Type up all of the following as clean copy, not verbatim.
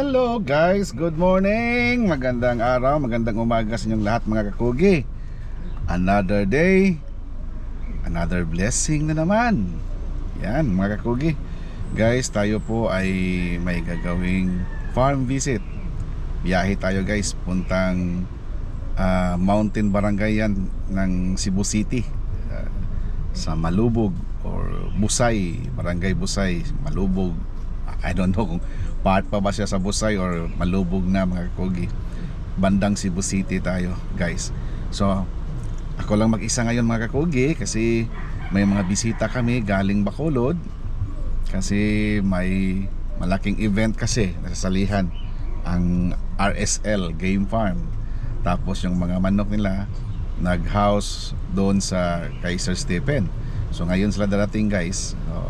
Hello guys, good morning. Magandang araw, magandang umaga sa inyong lahat mga kakugi. Another day, another blessing na naman. Yan mga kakugi. Guys, tayo po ay may gagawing farm visit. Biyahe tayo guys, puntang Mountain Barangay yan ng Cebu City, sa Malubog or Busay, Barangay Busay, Malubog. I don't know kung part pa ba siya sa Busay or Malubog na mga kakugi. Bandang Cebu City tayo guys. So ako lang mag-isa ngayon mga kakugi kasi may mga bisita kami galing Bacolod. Kasi may malaking event kasi nasasalihan ang RSL Game Farm. Tapos yung mga manok nila nag-house doon sa Kaiser Stephen. So ngayon sila darating guys. So,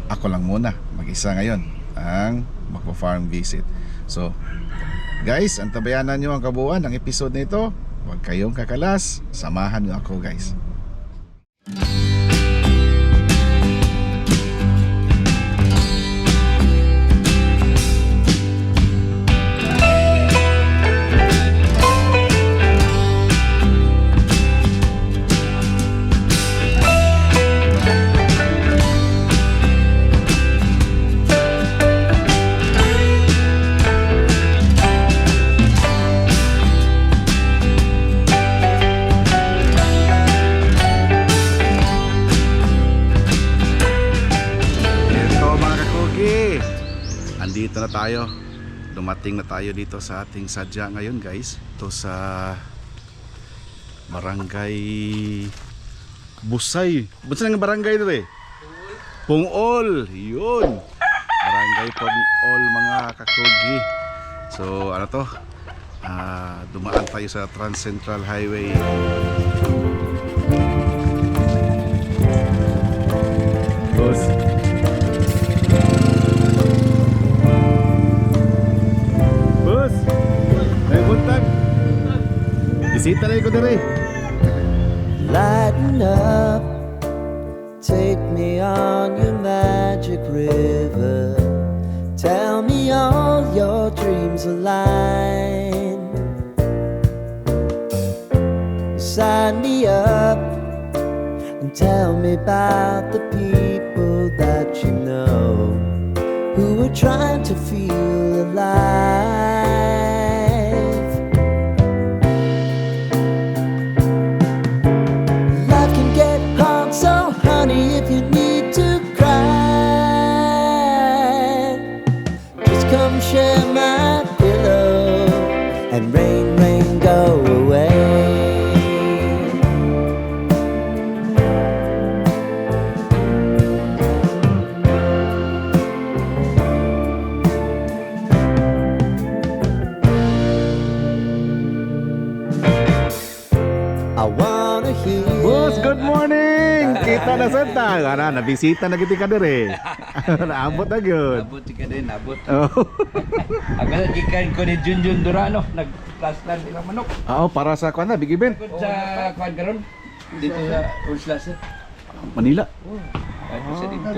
ako lang muna mag-isa ngayon ang magpa-farm visit. So guys, antabayanan nyo ang kabuuan ng episode nito. Huwag kayong kakalas, samahan nyo ako guys. Dito na tayo, dumating na tayo dito sa ating sadya ngayon guys. Ito sa Barangay Busay. Busay ng barangay ito eh? Pungol, yun. Barangay Pungol mga kakugi. So ano to, dumaan tayo sa Trans Central Highway. Boss, bisita na ko dire. Lighten up, take me on your magic river. Tell me all your dreams align. Sign me up and tell me about the people that you know who are trying to feel alive. So honey, if you need to cry, just come share my pillow and rain, rain, go away. I wanna hear. Boss, good morning! Kita na santa. Ana, nabisita na kita ka dire. Naabot na yun. Abot ka din, abot. Oh. Agad gikan ko ni Junjun Durano, nag-plastan sila manok. Oo, para sa kuan na, big event. Kung sa kuan karon dito sa Urslasa. Manila. Ano sa dito?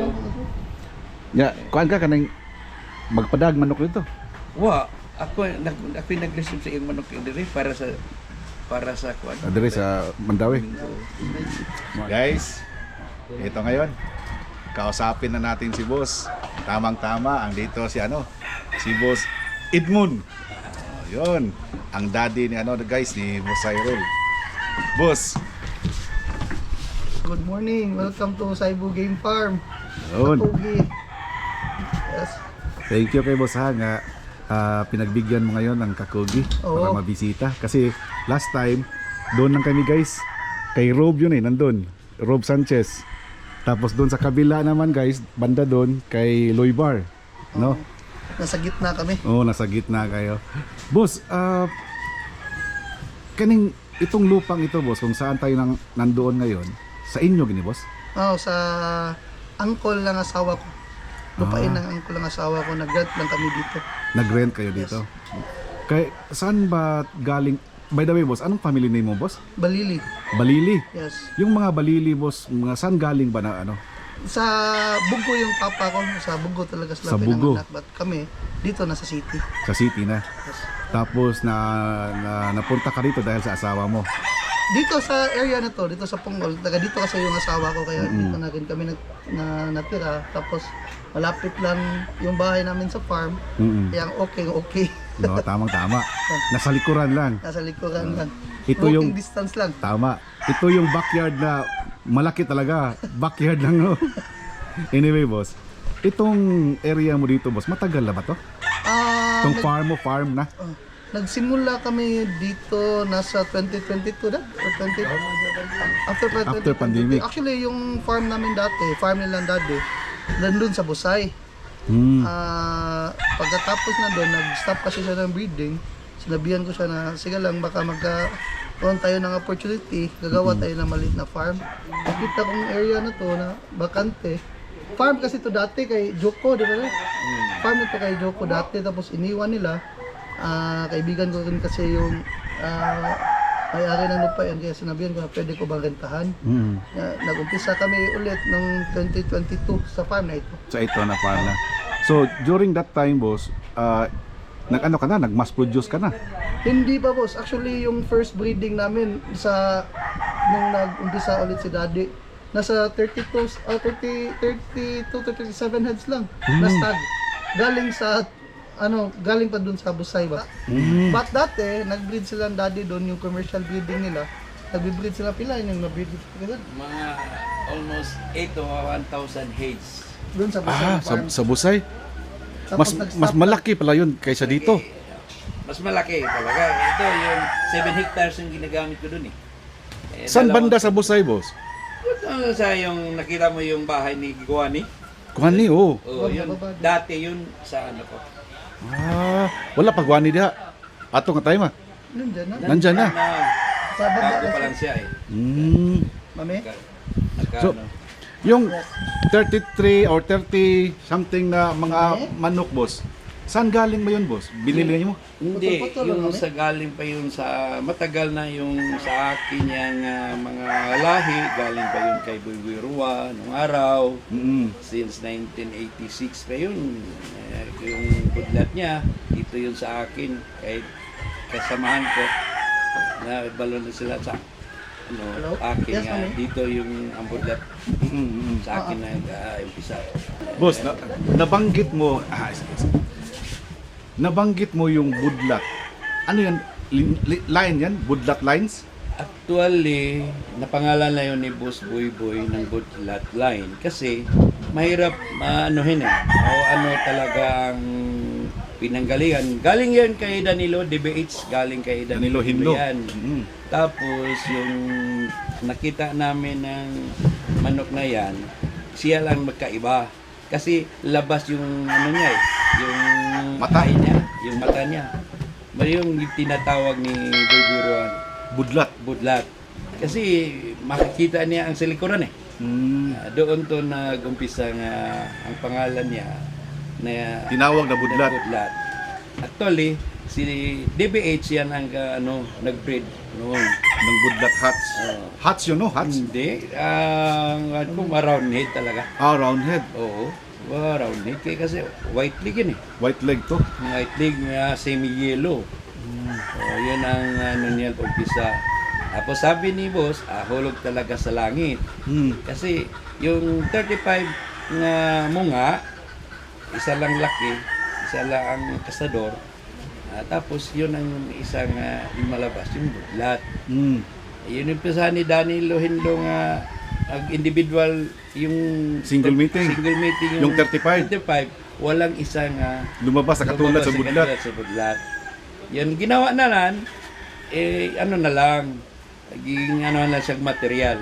Ya, kuan ka kanang magpadag manok dito. Wa, ako nag-receive sa iyong manok diri para sa kuan. Dire sa Mandawi. Guys, ito ngayon. Kausapin na natin si Boss. Tamang-tama ang dito si si Boss Edmund. Yun, ang daddy ni guys ni Boss Cyril. Boss. Good morning. Welcome to Cebu Game Farm. Yun. Kakugi. Yes. Thank you kay Boss ha nga pinagbigyan mo ngayon ng kakugi para Oo. mabisita. Kasi last time, doon lang kami guys. Kay Rob yun nandun. Rob Sanchez. Tapos doon sa kabila naman guys, banda doon kay Loibar. No? Nasa gitna kami. Oo, nasa gitna kayo. Boss, kaning itong lupang ito boss, kung saan tayo nandoon ngayon, sa inyo gini boss? Sa angkol ng asawa ko. Lupain ng angkol ng asawa ko. Nag-rent lang kami dito. Nag-rent kayo dito? Kay, saan ba galing? By the way boss, anong family name mo boss? Balili. Balili. Yes. Yung mga Balili boss, mga saan galing ba na Sa Bugo yung papa ko, sa Bugo talaga sila Sa Bugo. pinanganak. But kami, dito nasa city. Sa city na. Yes. Tapos napunta ka rito dahil sa asawa mo. Dito sa area na to, dito sa Punggol, taga dito kasi yung asawa ko, kaya dito na rin kami natira. Tapos malapit lang yung bahay namin sa farm, Mm-mm. kaya okay. No, tamang-tama. Nasa likuran lang. Nasa likuran lang. Ito yung- Walking distance lang. Tama. Ito yung backyard na malaki talaga. Backyard lang, no? Anyway, boss. Itong area mo dito, boss, matagal na ba to? Itong farm mo, farm na? Nagsimula kami dito nasa 2022 na? Or 20? After After pandemic. Actually, yung farm namin dati, farm nilang dati, nandun sa Busay. Hmm. Pagkatapos na doon, nag-stop kasi siya ng breeding. Sinabihan ko siya na, sige lang, baka magkaroon tayo ng opportunity, gagawa tayo ng maliit na farm. Nakita kong area na to na bakante. Farm kasi to dati kay Joko, di ba? Farm ito kay Joko dati, tapos iniwan nila. Kaibigan ko rin kasi yung may-ari ng lupa yan, kaya sinabihan ko na pwede ko bang rentahan. Mm. Nag-umpisa kami ulit noong 2022 sa farm na ito. So ito na farm na. So during that time, boss, nag-ano ka na? Nag-mass produce ka na? Hindi pa, boss. Actually, yung first breeding namin nung nag-umpisa ulit si Daddy, nasa 32 to 37 heads lang na stag. Galing pa dun sa Busay ba. But dati, nag-breed sila ng Daddy doon, yung commercial breeding nila. Nag-breed sila pila, yung nag-breed sila Mga almost 8 to 1,000 heads. doon sa Busay farm. Sa Busay? Tapos Mas malaki pala yun kaysa dito. Mas malaki talaga. Ito yung 7 hectares yung ginagamit ko dun eh. Saan banda sa Busay, boss? Ito sa yung nakita mo yung bahay ni Guani. Kuhan ni, oh. Oh, yun. Dati yun sa ano ko. Wala pagwani diha. Ato nga tayo ma. Nandyan na. Nandyan na. Sa banda Bago pa lang kasi. siya eh. Mami? So, yung 33 or 30 something na mga manok, boss. Saan galing ba yun, boss? Binili mo? Hindi, Putol-putol lang yung kami. sa galing pa yun sa matagal na yung sa akin yung mga lahi, galing pa yun kay Boy Boy Rua nung araw. Since 1986 pa yun. Yung budlat niya, dito yun sa akin. Kahit kasamahan ko, na balo na sila sa Hello? akin Yes, nga. mami. Dito yung ang budlat sa akin na umpisa. Boss, nabanggit mo, nabanggit mo yung budlat. Ano yan? Line yan? Budlat lines? Actually, napangalan na yun ni Boss Boy Boy ng Budlat Line kasi mahirap maanuhin eh. O ano talagang pinanggalingan. Galing yan kay Danilo DBH, galing kay Danilo Danilo Hindo. yan. Tapos yung nakita namin ng manok na yan, siya lang magkaiba. Kasi labas yung ano niya eh, yung Mata. eye niya, yung mata niya. Yung tinatawag ni Gurguruan, Budlat. budlat. Kasi makikita niya ang silikuran eh. Doon to nag-umpisa nga ang pangalan niya na Tinawag na budlat. budlat. Actually, si DBH yan ang nag-breed noon. Ng budlat hats. Hats yun, no? Hats? Hindi, ang round head talaga. Round head. Oo, round head. Kasi white leg yun eh. White leg to. White leg na semi-yellow. Yun ang niya umpisa. Tapos sabi ni boss, hulog talaga sa langit. Kasi yung 35 na munga, isa lang laki, isa lang ang kasador. Tapos yun ang isang malabas, yung budlat. Yun yung pisa ni Danilo Hindo nga individual yung Single meeting. Yung 35. Walang isang Lumabas sa katulad sa budlat. sa budlat. Yan ginawa na lang ano na lang naging ano na siyang material.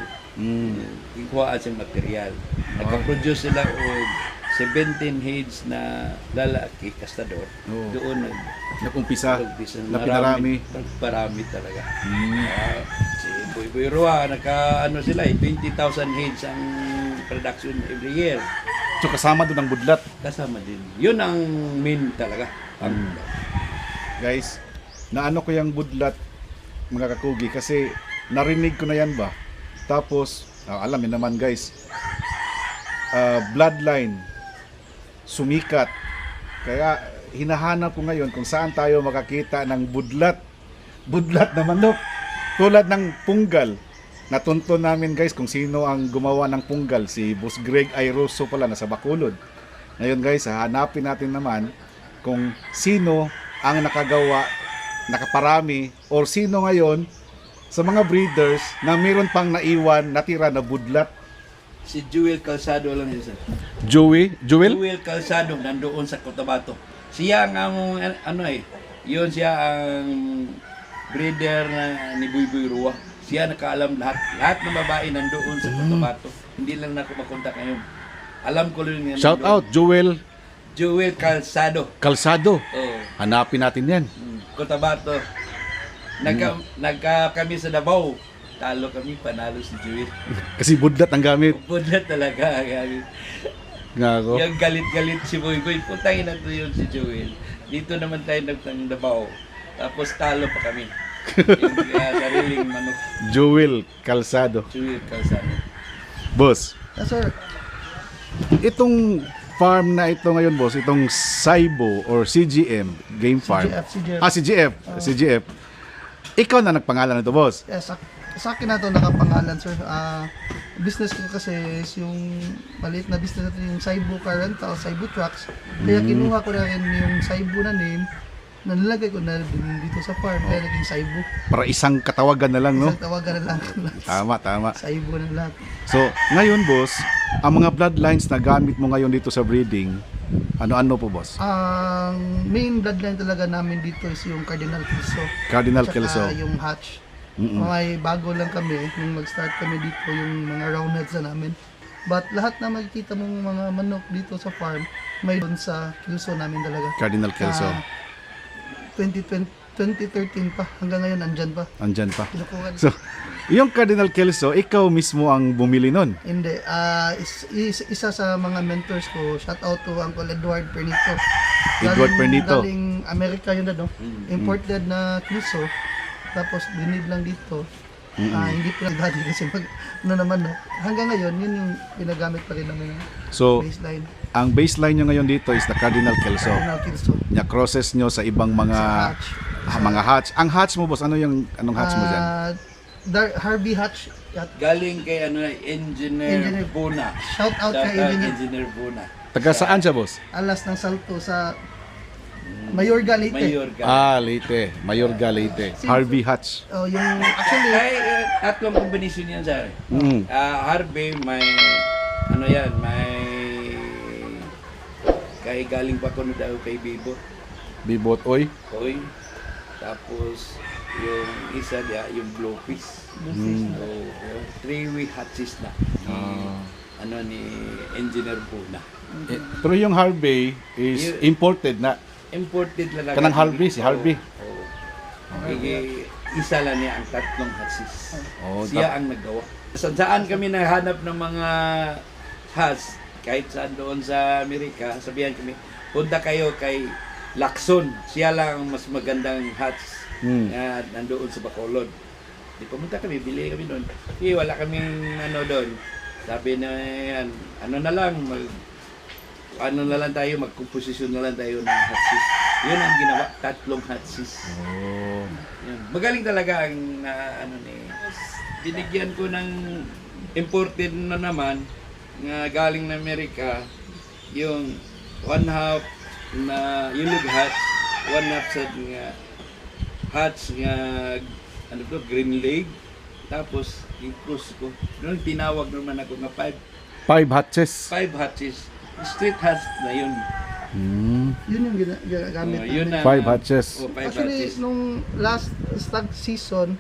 Ikuhaan siyang material. Nagka-produce sila og 17 heads na lalaki kastador. Doon Nag-umpisa. nag-umpisa. Na pinarami. Parami talaga. Si Boy Boy Rua, naka sila 20,000 heads ang production every year. So kasama doon ang budlat. Kasama din. Yun ang main talaga. Guys, naano ko yung budlat mga kakugi kasi narinig ko na yan ba. Tapos, alam niyo naman guys, bloodline sumikat. Kaya hinahanap ko ngayon kung saan tayo makakita ng budlat na manok tulad ng punggal. Natunto namin guys kung sino ang gumawa ng punggal, si Boss Greg Airoso pala, nasa Bacolod. Ngayon guys, hanapin natin naman kung sino ang nakaparami or sino ngayon sa mga breeders na meron pang naiwan natira na budlat. Si Joel Calzado lang yun, sir. Joel? Joel Calzado, nandoon sa Cotabato. Siya ang yun siya ang breeder ni Buy Rua. Siya nakaalam lahat. Lahat ng babae nandoon sa Cotabato. Hindi lang na ako makontak ngayon. Alam ko lang yan. Shout out Joel Calzado. Calzado. Oh, Hanapin natin yan. Cotabato. Nagka kami sa Davao. Talo kami, panalo si Joel. Kasi budlat ang gamit. Budlat talaga ang gamit. Nga ako. Yung galit-galit si Boy. Putangin na to yun si Joel. Dito naman tayo nagtang Davao. Tapos talo pa kami. Yung sariling manok. Joel Calzado. Joel Calzado. Boss, Yes, sir. itong farm na ito ngayon, boss, itong Saibo or CGM Game Farm. CGF. CGF. Ikaw na nagpangalan nito, boss. Yes, sa akin na to nakapangalan, sir. Business ko kasi is yung maliit na business natin, yung Saibo Car Rental, Saibo Trucks. Kaya kinuha ko na rin yung Saibo na name, na nilagay ko na din dito sa farm, kaya naging Saibo. Para isang katawagan na lang, no? Isang tawagan na lang. Tama. Saibo na lahat. So, ngayon, boss, ang mga bloodlines na gamit mo ngayon dito sa breeding, ano-ano po, boss? Ang main bloodline talaga namin dito is yung Cardinal Kelso. Cardinal Tsaka Kelso. yung Hatch. May bago lang kami, nung mag-start kami dito, yung mga roundheads na namin. But lahat na makikita mong mga manok dito sa farm, may doon sa Kelso namin talaga. Cardinal Kelso. 2013 pa, hanggang ngayon andyan pa. Andyan pa. Kinukuha. So, yung Cardinal Kelso, ikaw mismo ang bumili nun. Hindi, isa sa mga mentors ko, shout out to Uncle Edward Pernito. Galing Amerika yun na, no? Imported na Kelso, tapos binid lang dito. Hindi pinagdadi kasi ano naman, no? Hanggang ngayon, yun yung pinagamit pa rin namin ng So, baseline. ang baseline nyo ngayon dito is the Cardinal Kelso. Cardinal Kelso. Nya crosses nyo sa ibang mga Sa hatch. mga hatch. Ang hatch mo, boss, anong hatch mo dyan? Harvey Hatch. Galing kay Engineer Engineer. Buna. Shout out kay Engineer Buna. Taga saan siya, boss? Alas ng Salto sa Mayorga, Leyte. Mayorga. Leyte. Mayorga, Leyte. Harvey Hatch. Oh, yung actually, Tatlong kombinasyon yan, sir. Harvey, may kay galing pa ko na daw kay Bibo. Bibot, oy. Oy. Tapos yung isa niya, yung Blowfish. So, 3-way hatches na. Ni Engineer Buna. Pero yung Harvey is imported na. Imported lang. Kanang Harvey, si Harvey. Isa lang niya ang tatlong hatches. Oh, Siya ang naggawa. Saan kami naghanap ng mga hats, kahit saan doon sa Amerika, sabihan kami, punta kayo kay Lacson. Siya lang ang mas magandang hats na nandoon sa Bacolod. Di pumunta kami, bili kami doon. Wala kaming doon. Sabi na yan, magkomposisyon na lang tayo ng hatsis. Yun ang ginawa, tatlong hatsis. Yun. Magaling talaga ang binigyan ko ng imported na naman nga galing na Amerika, yung 1/2 na yellow hats, 1/2 sa nga hats nga green leg, tapos i-cross ko. Noon tinawag naman ako nga 5 hatches. 5 hatches. Street hats na yun. yun yung ginagamit Yun namin. na. 5 hatches. 5 Actually, hatches. nung last stag season,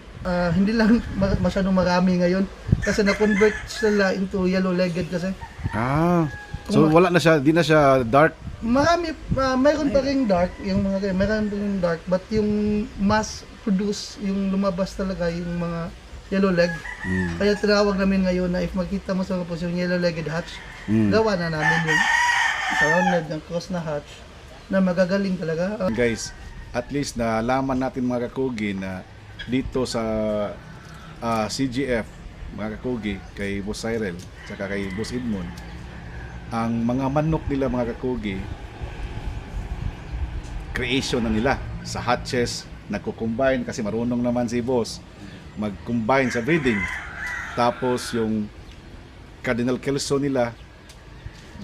hindi lang masyadong marami ngayon kasi na-convert sila into yellow-legged kasi. So wala na siya, di na siya dark. Marami, mayroon pa rin dark, yung mga ganyan, mayroon pa rin dark, but yung mass produce, yung lumabas talaga, yung mga yellow leg. Kaya tinawag namin ngayon na if makita mo sa kapos yung yellow-legged hatch, gawa na namin yung surrounded ng cross na hatch na magagaling talaga. Guys, at least nalaman natin mga kakugi na dito sa CGF, mga kakugi, kay Boss Cyril, saka kay Boss Edmond, ang mga manok nila mga kakugi, creation na nila sa hatches, nagko-combine kasi marunong naman si boss mag-combine sa breeding. Tapos yung cardinal kelso nila,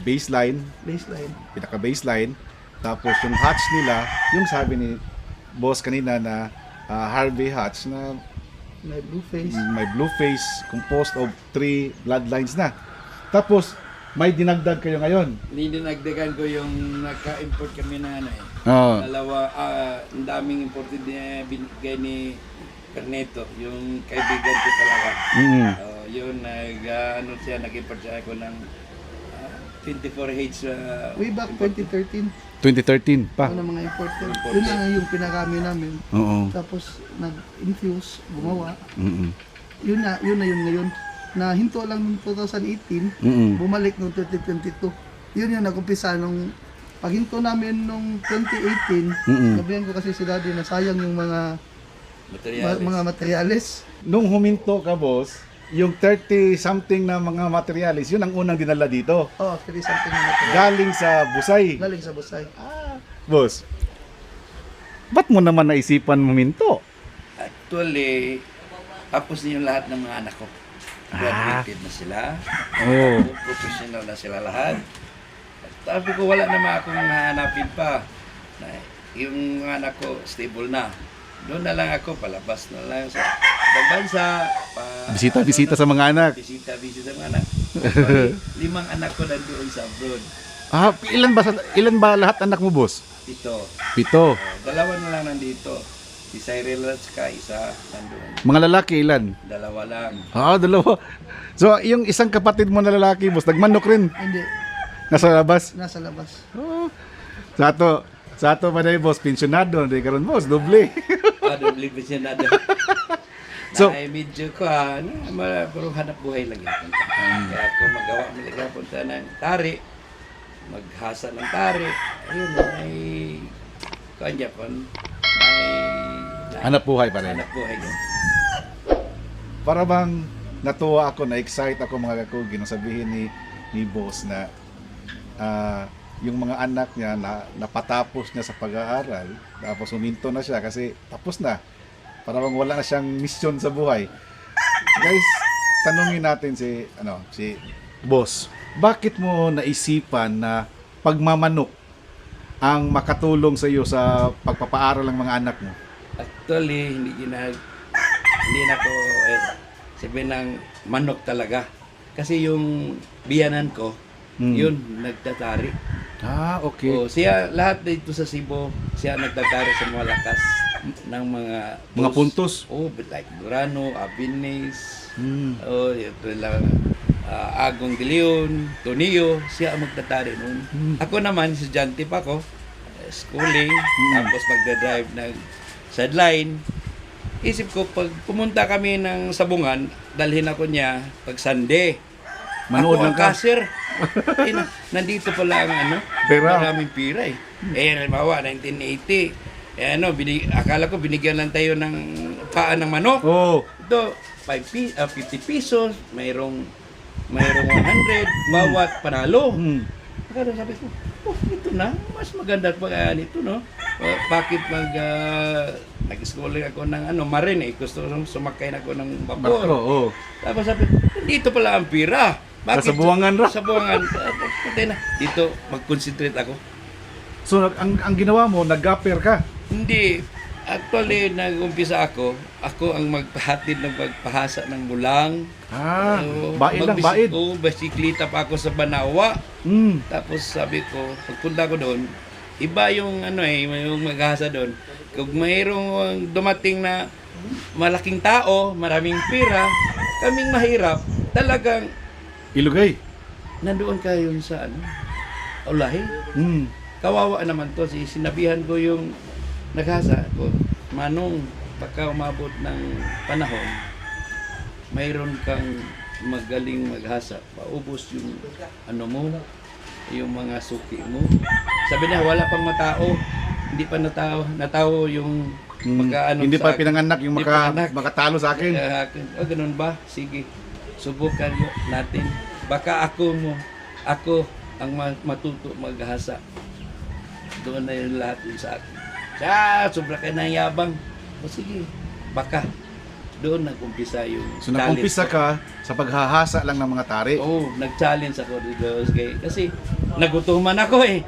baseline, pinaka baseline. Tapos yung hatch nila, yung sabi ni boss kanina na Harvey hatch na May blue face. may blue face, composed of 3 bloodlines na. Tapos may dinagdag kayo ngayon. Dinagdagan ko yung naka-import kami na ano eh. Oo. Dalawa, ang daming imported na binigay ni Carneto, yung kaibigan ko talaga. Yun, ano siya, nag-import siya ako ng 24H. Way back 2013, 2013 pa. ano mga imported. Yun lang yung pinarami namin. Oo. Tapos nag-infuse, gumawa. Mm-mm. Yun na yun ngayon. Na hinto lang noong 2018, Mm-mm. bumalik noong 2022. Yun yung nag-umpisa nung paghinto namin nung 2018. Mm-mm. Sabihan ko kasi si Daddy na sayang yung mga Materials. mga materyales. Nung huminto ka, boss, yung 30 something na mga materialis, yun ang unang dinala dito. Oh, actually something na material. Galing sa Busay. Galing sa Busay. Boss, ba't mo naman naisipan huminto? Actually, tapos na yung lahat ng mga anak ko. Graduated na sila. Oh. Professional na sila lahat. Sabi ko, wala naman akong hahanapin pa. Yung mga anak ko, stable na. Doon na lang ako, palabas na lang sa bansa. Bisita-bisita sa mga anak. Bisita-bisita sa mga anak. Actually, 5 anak ko nandoon sa abroad. Ilan ba lahat anak mo, boss? Ito. 7. 2 na lang nandito. Si Cyril at saka isa nandoon. Mga lalaki ilan? 2 lang. 2. So, yung isang kapatid mo na lalaki, boss, nagmanok rin. Hindi, Nasa labas. nasa labas. Sa ato pa na boss, pensionado. Hindi ka rin, boss, doble. Doble pensionado. So- Na medyo ko puro hanap buhay lang yun. Kaya ako magawa mo lang punta ng tari, maghasa ng tari. Ayun, may kanya po, may Hanap buhay pa rin. hanap buhay yun. Para bang natuwa ako, na-excite ako mga kakugi nung sabihin ni boss na yung mga anak niya napatapos niya sa pag-aaral, tapos huminto na siya kasi tapos na. Para bang wala na siyang mission sa buhay. Guys, tanungin natin si boss. Bakit mo naisipan na pagmamanok ang makatulong sa iyo sa pagpapaaral ng mga anak mo? Actually, hindi na ko sabihin ng manok talaga. Kasi yung biyanan ko, yun, nagtatari. Okay. O, siya, lahat dito sa Cebu, siya nagtatari sa mga lakas ng Mga puntos. Like Durano, Abines, Mm. ito lang, Agong de Leon, Tonillo, siya ang magtatari noon. Ako naman, estudyante pa ako, schooling, tapos magdadrive ng sideline. Isip ko, pag pumunta kami ng Sabungan, dalhin ako niya pag Sunday. Manood Ako lang ang ka. cashier. Nandito pala ang Pera. maraming pira eh. Halimbawa, 1980. Akala ko binigyan lang tayo ng paa ng manok. Oh. Ito, 50 pesos, mayroong 100, bawat panalo. Kaya sabi ko, ito na, mas maganda pa nito, no? Bakit nag-schooling ako ng marine eh. Gusto sumakay na ako ng Barko, vapor. oh. Tapos sabi, dito pala ang pira. Sa Buwangan ra. Sa Buwangan. Patay na. Dito, mag-concentrate ako. So ang ginawa mo, nag-gapper ka. Hindi. Actually, nag-umpisa ako ang magpahatid ng pagpahasa ng bulang. Baid lang, baid. Basiklita pa ako sa Banawa. Tapos sabi ko, pagpunta ko doon, iba yung yung maghasa doon. Kung mayroong dumating na malaking tao, maraming pira, kaming mahirap, talagang Ilugay. nandoon kayo sa ulahi. Kawawa naman to. Sinabihan ko yung naghasa ko, Manong, pagka umabot ng panahon, mayroon kang magaling maghasa. Paubos yung yung mga suki mo. Sabi niya, wala pang matao. Hindi pa natao yung Hindi pa pinanganak yung Hindi pinanganak. makatalo sa akin. Ganun ba? Sige. Subukan natin. Baka ako ang matuto maghasa. Doon na yung lahat yun sa akin. Sobra ka na yabang. O sige, baka. Doon nag-umpisa yung So nag-umpisa ka sa paghahasa lang ng mga tari. Oo, nag-challenge ako dito. Kasi nagutuman ako eh.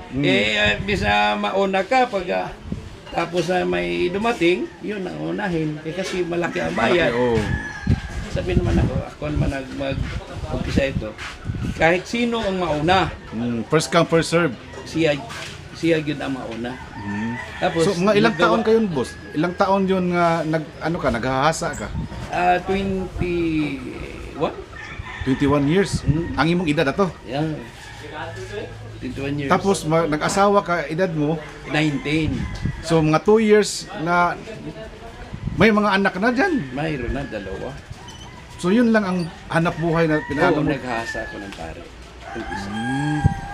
Bisa mauna ka pag tapos na may dumating, yun ang unahin. Kasi malaki ang bayad. Oo. Sabi naman ako naman mag-umpisa ito. Kahit sino ang mauna, First come, first serve. siya yun ang mauna. Tapos, So mga ilang nagawa- taon kayon, boss? Ilang taon yun nga naghahasa ka? 21? 21 years. Ang imong edad ato. Yeah. 21 years. Tapos nag-asawa ka, edad mo. 19. So mga 2 years na may mga anak na dyan. Mayroon na, 2. So yun lang ang hanap buhay na Oo, pinagawa mo. naghasa ako ng pare. Umpisa.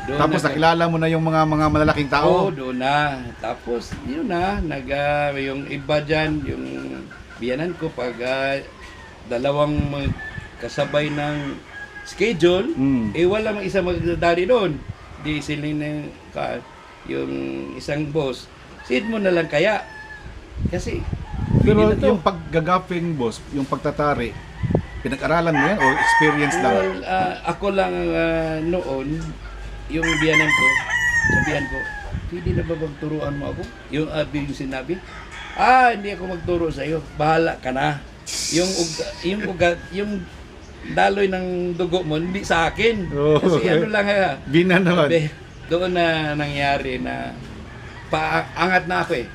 Doon Tapos nakilala mo na yung mga malalaking Oo, tao. doon na. Tapos, yun na, yung iba dyan, yung biyanan ko, pag dalawang kasabay ng schedule, wala mang isa magdadari doon. Di sila yung isang boss, seat mo na lang kaya. Kasi, Pero hindi na to. yung paggagaping, boss, yung pagtatari, pinag-aralan mo yan o experience lang? Well, ako lang noon, yung biyanan ko, sabihan ko, hindi na ba magturuan mo ako? Yung sinabi, hindi ako magturo sa iyo. Bahala ka na. Yung daloy ng dugo mo, hindi sa akin. Oh. Kasi ano lang, Bina naman. doon na nangyari na paangat na ako eh.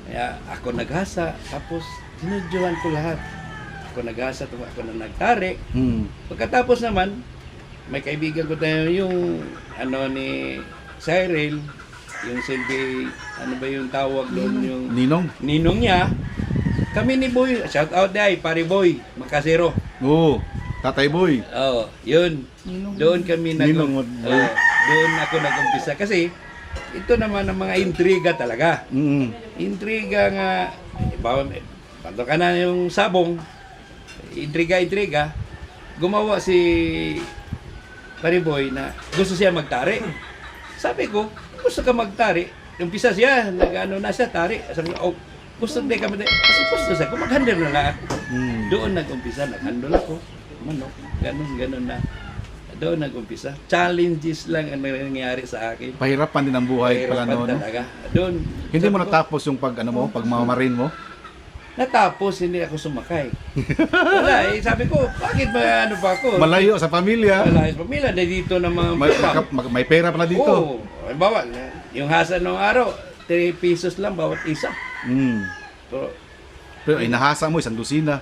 Kaya ako naghasa, tapos sinudyohan ko lahat. Ako naghasa, ako na nagtari. Pagkatapos naman, may kaibigan ko tayo yung ni Cyril, yung silbi, ano ba yung tawag doon, yung ninong niya. Kami ni Boy, shout out day, pare Boy, Makasero. Oo, Tatay Boy. Oo, yun. Doon kami Ninong, doon ako nag-umpisa kasi ito naman ang mga intriga talaga. Intriga nga, bago ka na yung sabong, intriga, gumawa si Pariboy na gusto siya magtari. Sabi ko, gusto ka magtari? Umpisa siya, nag-ano na siya, tari. Sabi ko, gusto din kami. Kasi gusto siya, kung mag-handle na lang ako. Doon nag-umpisa, nag-handle ako. Manok, ganun na. Doon nag-umpisa. Challenges lang ang nangyayari sa akin. Pahirapan din ang buhay pala Pahirapan noon. talaga. Doon, Hindi mo sabi ko, natapos yung pagmamarin mo? natapos, hindi ako sumakay. Wala sabi ko, bakit ba ano pa ako? Malayo sa pamilya. Wala sa pamilya, dito ng mga May pera pala dito. Oo, halimbawa, yung hasa ng araw, 3 pesos lang bawat isa. Pero inahasa mo isang dosina.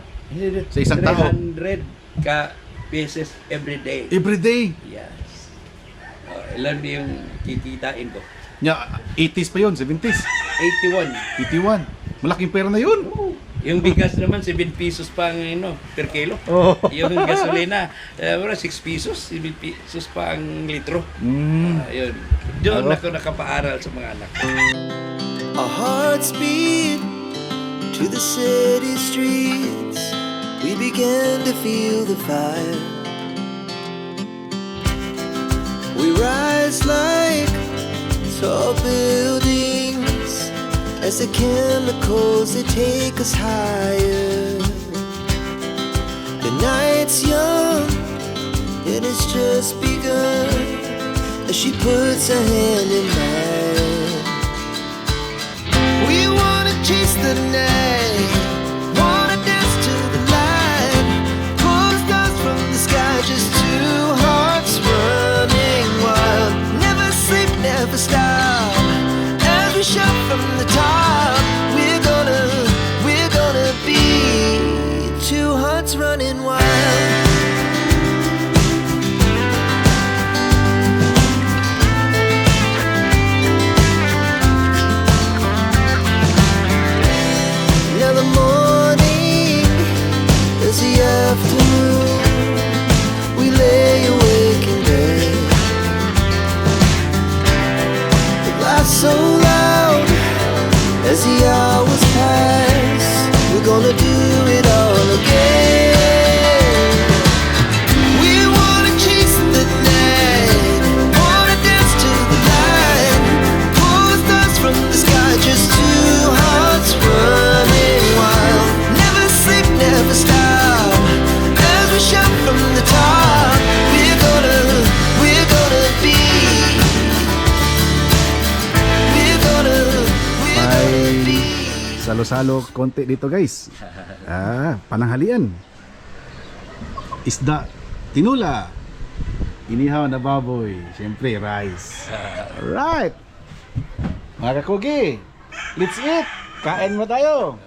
Sa isang 300 ka pesos every day. Every day. Yes. Ilan yung kikitain ko? 80s pa yun, 70s. 81. 81. Malaking pera na yun. Yung bigas naman, 7 pesos pa ang per kilo. Yung gasolina, 6 pesos, 7 pesos pa ang litro. Yun. Doon ako nakapaaral sa mga anak. Our hearts beat to the city streets. We began to feel the fire. We rise like tall buildings as the chemicals they take us higher. The night's young and it's just begun as she puts her hand in mine. We wanna chase the night, wanna dance to the light, pull the stars from the sky, just two hearts running wild. Never sleep, never stop, as we shout from the top. We're gonna be two hearts running wild. Salo-salo konti dito guys. Pananghalian. Isda, tinula, inihaw na baboy, siyempre rice. Alright. Mga kakugi, let's eat. Kain mo tayo.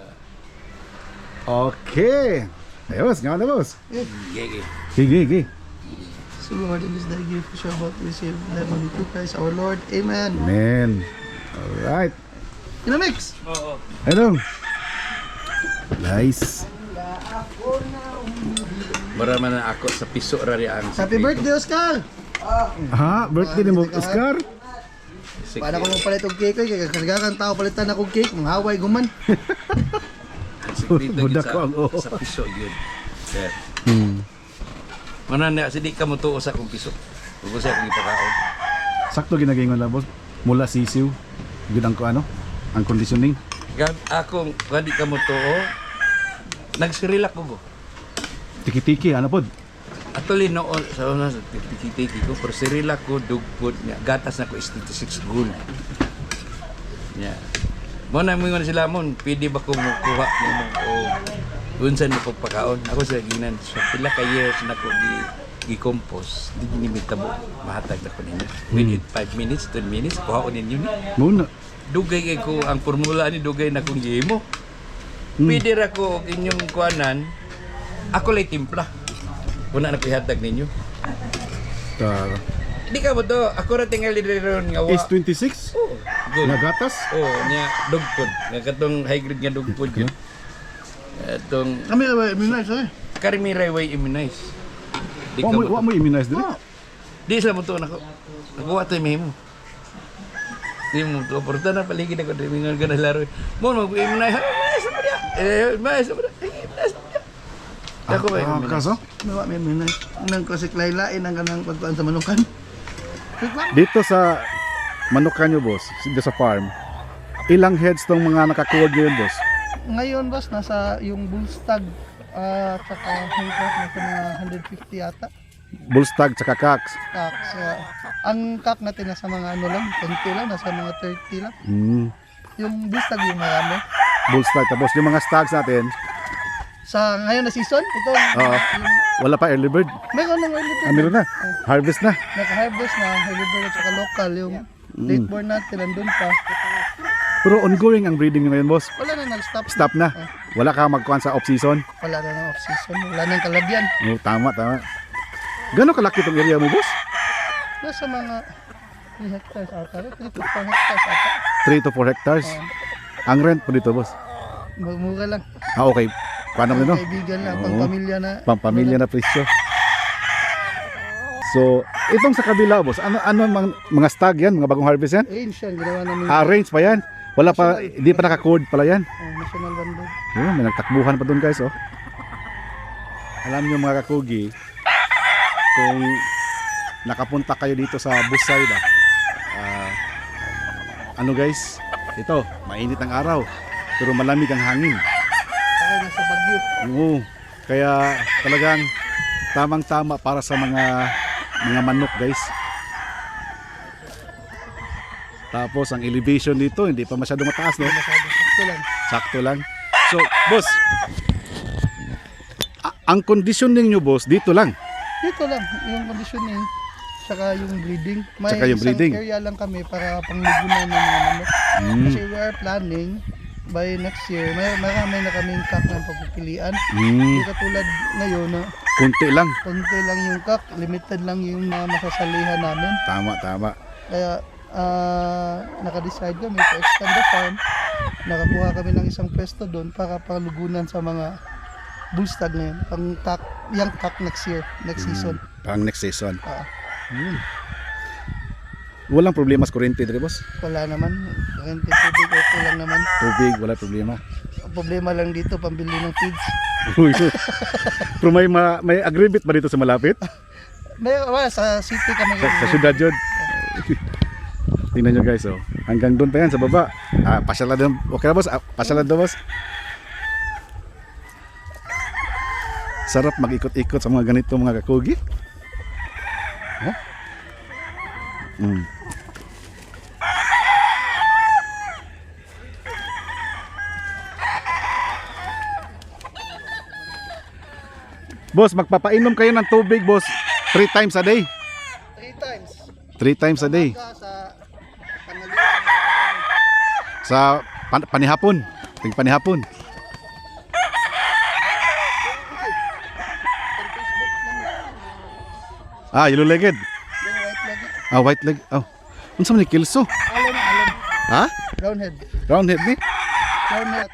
Okay. Ayos, nga na boss. Gigi. So Lord, in this day give us your about to receive level through Christ our Lord. Amen. Amen. Alright. Inamix! Hello. Nice. Marama na ako sa piso rari ang Happy birthday, Oscar! Birthday ni mo, Oscar. Paano ko mapalit og cake ko? Kaya kargakan tao palitan akong cake. Mga Hawaii guman. Sikreto Budak ko ang sa piso yun. Sir. Hmm. Mana na sidi ka mo tuo sa akong piso. Ug sa akong ipakaon. Sakto ginagingon lang boss. Mula sisiw. Yun ang ko ang conditioning. Gab akong kadi ka mo tuo. Nagsirilak ko. Tiki-tiki, ano pod? Actually noon sa una sa tiki-tiki ko pero sirilak ko dugpod niya. Gatas na ko is 26 gold. Yeah. Mo na mo sila mon, pwede ba ko kuha nimo o unsan mo pagpakaon? Ako sa ginan so pila ka years na ko gi-compose, di ginimitabo. Mahatag na ko ninyo. Within 5 minutes, 10 minutes, kuhaon ninyo ni. Muna. Dugay kay ko ang formula ni dugay na kong gihimo. Pwede ra ko og inyong kuanan. Ako lay timpla. Una na ko ihatag ninyo. Di ka mo to, ako ra tingali ron nga wa. Is 26? Oh, good. Nagatas? Oh, nya dugpod. Nga katong high grade nga dugpod yun. Atong Kami ba, minay sa Carmiray way immunize. Di ka Wa mo immunize dili? Di sa mo to nako. Nakuha to mo. Di mo to porta na paligid ako drimingan ka na laro. Mo mag-immunize. Mas mo dia. Immunize. Ako ba immunize? Kaso? Nawa may minay. Nang kasi klailain ang kanang pagkuan sa manukan. Dito sa manukan nyo boss, dito sa farm, ilang heads tong mga nakakuha ngayon boss? Ngayon boss, nasa yung bullstag tsaka hanggang nasa mga 150 yata. Bullstag tsaka cocks. Kak, ang kak natin nasa mga ano lang, 20 lang, nasa mga 30 lang. Yung bullstag yung marami. Bullstag. Tapos yung mga stags natin, Sa ngayon na season, ito Oo. wala pa early bird. meron ng early bird. Meron na. Harvest na. Naka-harvest na, early bird at saka local. Yung late born natin, nandun pa. Pero ongoing ang breeding ngayon boss. Wala na nag-stop. Stop na. Wala ka magkuhan sa off-season. Wala na ng off-season. Wala nang kalabyan. Oh, tama. Gano'ng kalaki itong area mo boss? Nasa mga 3 hectares ata. 3 to 4 hectares ata. 3 to 4 hectares. Ang rent po dito boss? Mura lang. Okay. Paano mo no? Kaibigan na, Oo. pang-pamilya na. Pampamilya na presyo. So, itong sa kabila boss, ano mga stag yan, mga bagong harvest yan? Range yan, ginawa namin. Range pa yan. Wala pa, hindi pa naka-cord pala yan. National Bandod. May nagtakbuhan pa doon guys oh. Alam nyo mga kakugi, kung nakapunta kayo dito sa Busay ba, ano guys, ito, mainit ang araw, pero malamig ang hangin. Saka nasa Bagyo. Oo, kaya talagang tamang-tama para sa mga manok guys. Tapos ang elevation dito hindi pa masyadong mataas no? Masyado sakto lang. Sakto lang. So, boss, ang conditioning nyo boss dito lang. Dito lang, yung conditioning, saka yung breeding. May Saka yung isang breeding. area lang kami para pangligunan ng mga manok. Kasi we are planning by next year, marami na kaming kak ng pagpipilian. Hindi katulad ngayon na Kunti lang. konti lang yung kak, limited lang yung mga masasalihan namin. Tama. Kaya naka-decide kami to expand the farm. Nakakuha kami ng isang pwesto doon para palugunan sa mga bullstag ngayon. Pang kak, young kak next year, next season. Pang next season. Ah, Walang problema sa kuryente dito boss. wala naman. Kuryente, tubig, okay lang naman. Tubig, wala problema. Ang problema lang dito, pambili ng feeds. Pero may agribit ba dito sa malapit? Wala, sa city kami. Sa syudad yun. Tingnan nyo guys oh. Hanggang doon pa yan sa baba. Pasyalan doon. Okay na boss? Pasyalan doon boss. Sarap mag-ikot-ikot sa mga ganito mga kakugi. Huh? Boss, magpapainom kayo ng tubig, boss. 3 times a day. 3 times. 3 times a day. Umaga, sa tanghalian. Sa panihapon. Ting panihapon. Ah, yellow legged. Yung white leg. Ah, white leg. Oh. Unsa man ni kilso? Alon. Ha? Roundhead. Roundhead ni? Roundhead.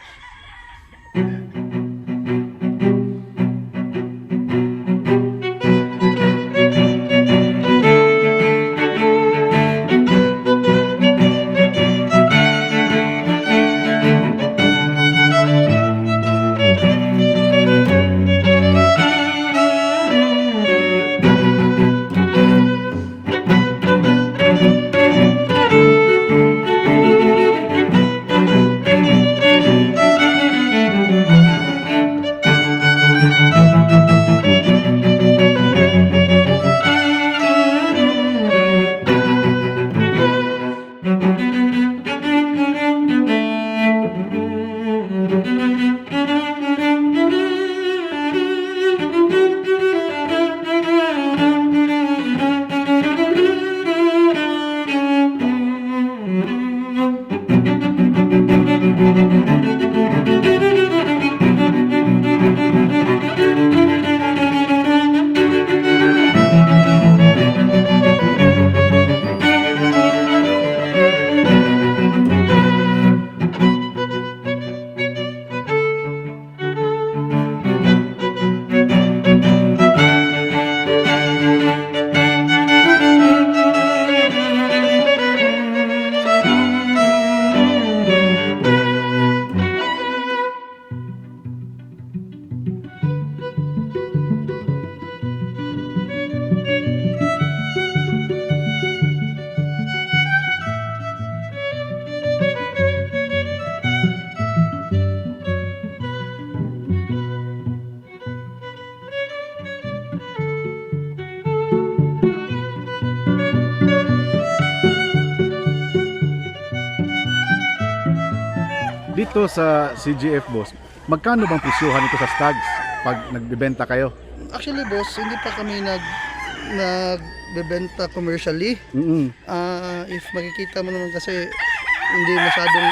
Dito sa CGF, boss, magkano bang presyohan ito sa stags pag nagbebenta kayo? Actually, boss, hindi pa kami nagbebenta commercially. If makikita mo naman kasi hindi masyadong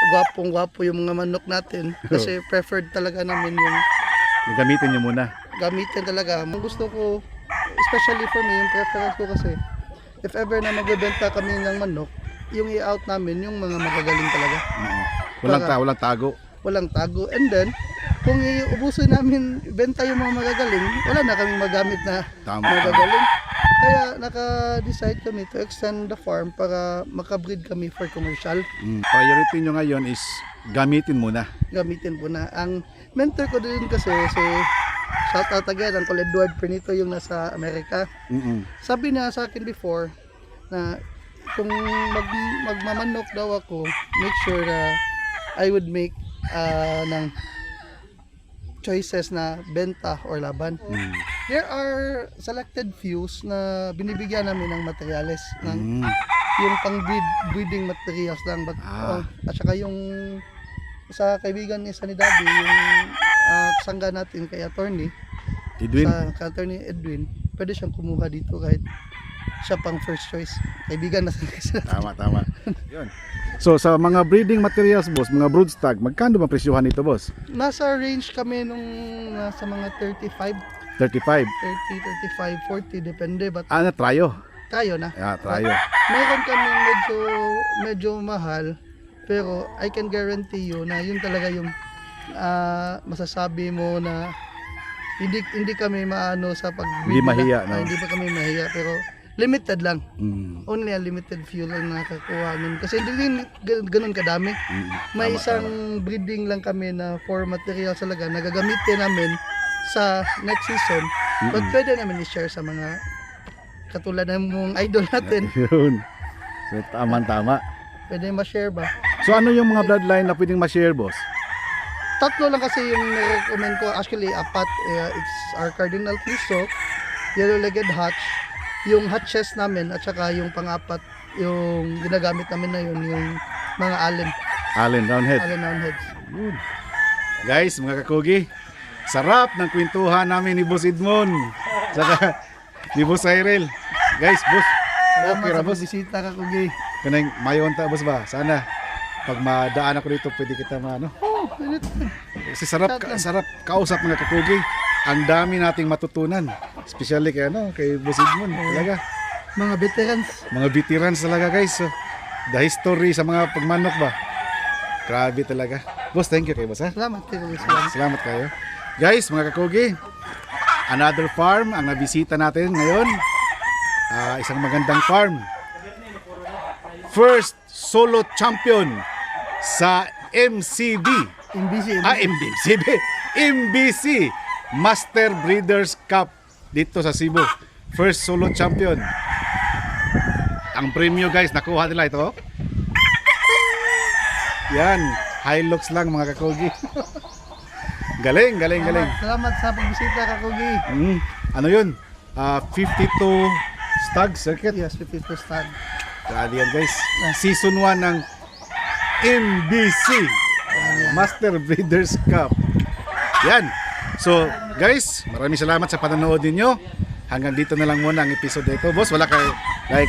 gwapong-gwapo yung mga manok natin kasi preferred talaga namin yung Gamitin nyo muna. gamitin talaga. Ang gusto ko, especially for me, yung preference ko kasi if ever na magbebenta kami ng manok, yung i-out namin yung mga magagaling talaga. Walang tago. Walang tago. And then, kung iubusin namin benta yung mga magagaling, wala na kaming magamit na Tama. magagaling. Kaya naka-decide kami to extend the farm para makabreed kami for commercial. Priority nyo ngayon is gamitin muna. Gamitin po na. Ang mentor ko din kasi si shout out again, Uncle Edward Pernito yung nasa Amerika. Sabi na sa akin before na kung magmamanok daw ako, make sure na I would make ng choices na benta or laban. There are selected fews na binibigyan namin ng materyales ng yung pang breeding materials lang at saka yung sa kaibigan ni Sunny Daddy yung kasangga natin kay attorney Edwin? kay attorney Edwin, pwede siyang kumuha dito kahit siya pang first choice kaibigan na Tama. Yun. So sa mga breeding materials, boss, mga broodstag, magkano ba presyohan nito, boss? nasa range kami nung nasa mga 35 35. 30, 35, 40 depende but Trayo. tayo na Trayo. meron kaming medyo mahal pero I can guarantee you na yun talaga yung masasabi mo na hindi kami maano sa Hindi mahiya, no? hindi pa kami mahiya pero limited lang. Mm. Only a limited few lang nakakuha nun. Kasi hindi din ganun kadami. May isang breeding lang kami na for materials talaga na gagamitin namin sa next season. But pwede namin i-share sa mga katulad ng mong idol natin. Yun. So tama. Pwede ma-share ba? So ano yung mga bloodline na pwedeng ma-share, boss? Tatlo lang kasi yung recommend ko. Actually, apat. It's our Cardinal Piso, Yellow-Legged Hatch, yung hatches namin, at saka yung pang-apat, yung ginagamit namin na yun, yung mga Allen Allen Roundhead. Roundheads. Guys, mga kakugi, sarap ng kwentuhan namin ni Boss Edmond. Saka ni Boss Cyril. Guys, boss. Salamat Okay ra sa boss. pagbisita ka kugi. Kanang mayon ta boss ba? Sana pag madaan ako dito pwede kita maano. Kasi sarap kausap mga kakugi. Ang dami nating matutunan. Especially kay kay Boss Edmond talaga. Mga veterans. Mga veterans talaga guys. So, the history sa mga pagmanok ba. Grabe talaga. Boss, thank you kay boss ha. Salamat kayo. Salamat. Salamat kayo. Guys, mga kakugi, another farm ang nabisita natin ngayon. Isang magandang farm. First solo champion sa MCB. MBC. MBC Master Breeders Cup dito sa Cebu. First solo champion. Ang premyo guys, nakuha nila ito. Yan, Hilux lang mga kakugi. Galing. Salamat sa pagbisita ka kugi. Ano yun? 52 stag circuit. Yes, 52 stag. Grabe yan guys. Season 1 ng MBC Master Breeders Cup. Yan. So guys, maraming salamat sa panonood ninyo. Hanggang dito na lang muna ang episode na ito. Boss, wala kayo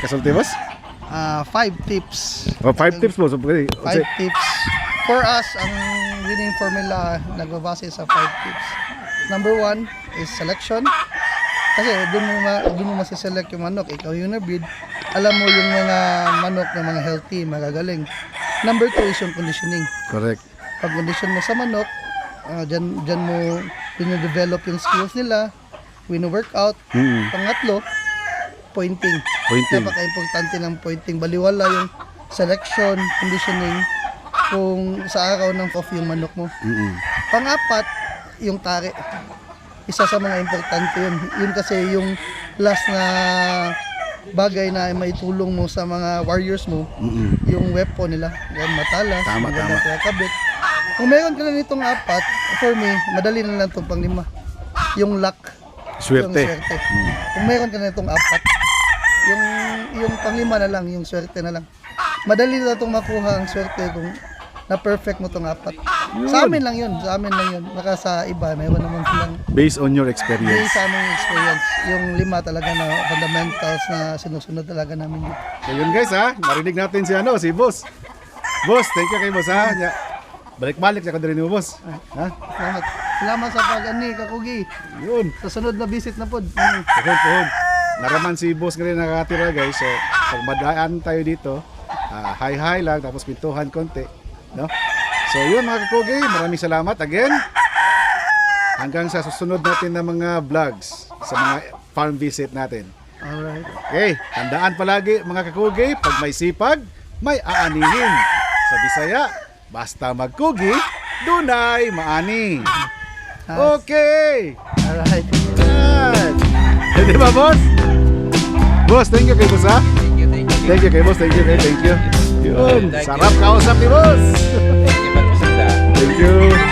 kasulti boss? 5 tips. 5 tips boss. 5 tips. For us, ang winning formula nagbabase sa 5 tips. Number 1 is selection. Kasi doon mo masiselect yung manok. Ikaw yung nabreed. Alam mo yung mga manok na mga healthy, magagaling. Number 2 is yung conditioning. Correct. Pag condition mo sa manok, dyan mo develop yung skills nila, wino-workout. Pangatlo, pointing. Napaka-importante ng pointing. Baliwala yung selection, conditioning, kung sa araw ng off yung manok mo. Pang-apat, yung tari. Isa sa mga importante yun. Yun kasi yung last na bagay na maitulong mo sa mga warriors mo, yung weapon nila. Yan, matala, Tama. kabit. Kung meron ka na nitong 4, for me, madali na lang itong pang-5. Yung luck. Swerte. Yung swerte. Kung meron ka na itong 4, yung pang-5 na lang, yung swerte na lang. Madali na itong makuha ang swerte kung na-perfect mo itong 4. Sa amin lang yun. Baka sa iba, mayroon naman silang Based on your experience. based sa aming experience. Yung 5 talaga na fundamentals na sinusunod talaga namin dito. So yun guys ha, narinig natin si Boss. Boss, thank you kay Boss ha. Balik-balik sa kadiri mo boss. Ha? Salamat sa pag-ani, kakugi. Yun. Sa sunod na visit na po. Pohon. Naraman si Boss nga rin nakatira guys. So pag madaan tayo dito, hi lang tapos pintuhan konti, no? So yun mga kakugi, maraming salamat again. Hanggang sa susunod natin na mga vlogs sa mga farm visit natin. Alright. Okay, tandaan palagi mga kakugi, pag may sipag, may aanihin. Sa Bisaya, basta magkugi, dunay maani. Okay. Alright. Yan. Hindi ba, boss? Boss, thank you kay boss ha. Thank you kay boss, thank you. Yun, Thank you. sarap kausap ni boss. Thank you, Pagpasanda. Thank you.